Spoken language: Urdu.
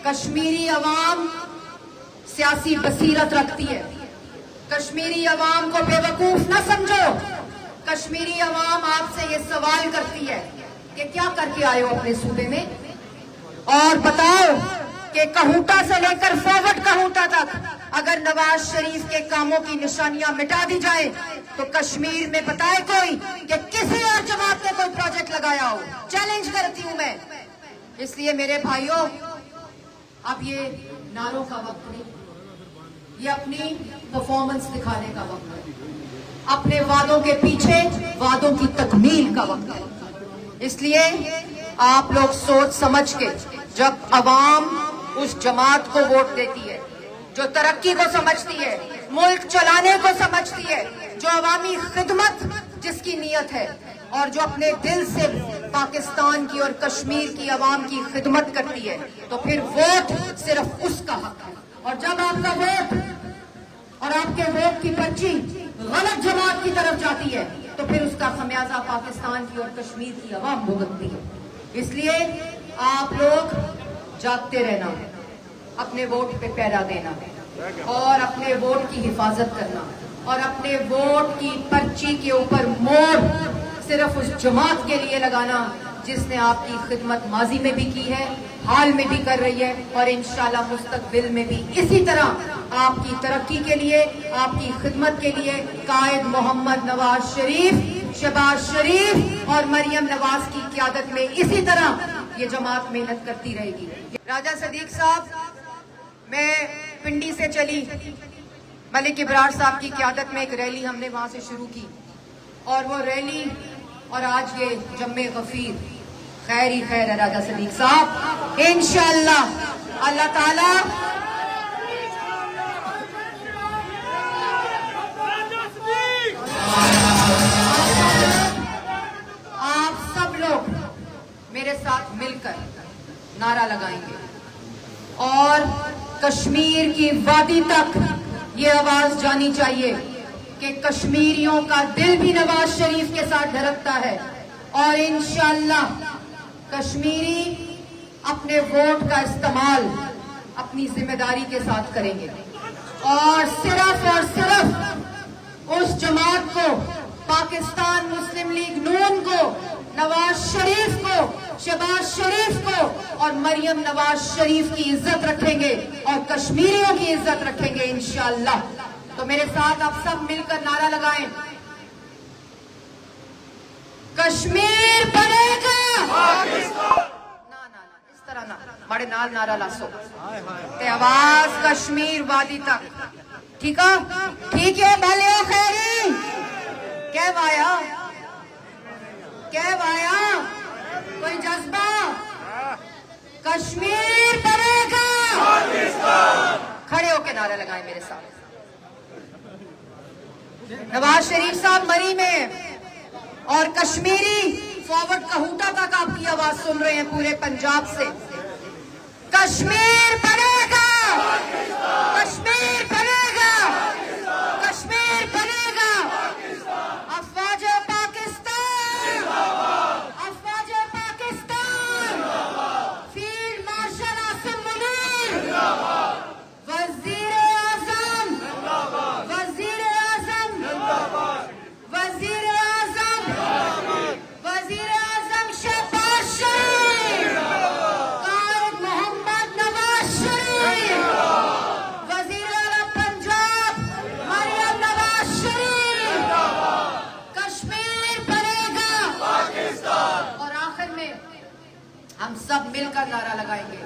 کشمیری عوام سیاسی بصیرت رکھتی ہے. کشمیری عوام کو بے وقوف نہ سمجھو. کشمیری عوام آپ سے یہ سوال کرتی ہے کہ کیا کر کے آئے ہو اپنے صوبے میں، اور بتاؤ کہ کہوٹا سے لے کر فارورڈ کہوٹا تک اگر نواز شریف کے کاموں کی نشانیاں مٹا دی جائیں تو کشمیر میں بتائے کوئی کہ کسی اور جماعت نے کوئی پروجیکٹ لگایا ہو. چیلنج کرتی ہوں میں. اس لیے میرے بھائیوں، اب یہ نعروں کا وقت نہیں، یہ اپنی پرفارمنس دکھانے کا وقت ہے. اپنے وعدوں کے پیچھے وعدوں کی تکمیل کا وقت ہے. اس لیے آپ لوگ سوچ سمجھ کے، جب عوام اس جماعت کو ووٹ دیتی ہے جو ترقی کو سمجھتی ہے، ملک چلانے کو سمجھتی ہے، جو عوامی خدمت جس کی نیت ہے، اور جو اپنے دل سے پاکستان کی اور کشمیر کی عوام کی خدمت کرتی ہے، تو پھر ووٹ صرف اس کا حق ہے. اور جب آپ کا ووٹ اور آپ کے ووٹ کی پرچی غلط جماعت کی طرف جاتی ہے تو پھر اس کا خمیازہ پاکستان کی اور کشمیر کی عوام بھگتتی ہے. اس لیے آپ لوگ جاگتے رہنا، اپنے ووٹ پہ پہرا دینا، اور اپنے ووٹ کی حفاظت کرنا، اور اپنے ووٹ کی پرچی کے اوپر مور صرف اس جماعت کے لیے لگانا جس نے آپ کی خدمت ماضی میں بھی کی ہے، حال میں بھی کر رہی ہے، اور انشاءاللہ مستقبل میں بھی اسی طرح آپ کی ترقی کے لیے، آپ کی خدمت کے لیے قائد محمد نواز شریف، شہباز شریف اور مریم نواز کی قیادت میں اسی طرح یہ جماعت محنت کرتی رہے گی. راجہ صدیق صاحب، میں پنڈی سے چلی، ملک ابرار صاحب کی قیادت میں ایک ریلی ہم نے وہاں سے شروع کی، اور وہ ریلی اور آج یہ جمع غفیر خیر ہی خیر ہے. راجہ صدیق صاحب، انشاءاللہ اللہ تعالیٰ آپ سب لوگ میرے ساتھ مل کر نعرہ لگائیں گے، اور کشمیر کی وادی تک یہ آواز جانی چاہیے کہ کشمیریوں کا دل بھی نواز شریف کے ساتھ دھڑکتا ہے، اور انشاءاللہ کشمیری اپنے ووٹ کا استعمال اپنی ذمہ داری کے ساتھ کریں گے، اور صرف اس جماعت کو، پاکستان مسلم لیگ نون کو، نواز شریف کو، شہباز شریف کو اور مریم نواز شریف کی عزت رکھیں گے اور کشمیریوں کی عزت رکھیں گے انشاءاللہ. تو میرے ساتھ آپ سب مل کر نعرہ لگائیں، کشمیر بنے گا نا اس طرح نہ بڑے نال نعرہ لاسو تے آواز کشمیر وادی تک. ٹھیک ہے بھلے خیری کہہ وایا کوئی جذبہ، کشمیر بنے گا. کھڑے ہو کے نعرہ لگائیں میرے ساتھ. نواز شریف صاحب مری میں، اور کشمیری فارورڈ کہوٹا تک آپ کی آواز سن رہے ہیں پورے پنجاب سے. کشمیر بنے گا، کشمیر بنے گا، کشمیر بنے گا. افواج پاکستان، افواج پاکستان، فیلڈ مارشل عاصم منیر، وزیر اعظم، وزیر اعظم، وزیر اعظم، وزیر اعظم شہباز شریف، قائد محمد نواز شریف، وزیر اعلیٰ پنجاب مریم نواز شریف. کشمیر بنے گا. اور آخر میں ہم سب مل کر نعرہ لگائیں گے،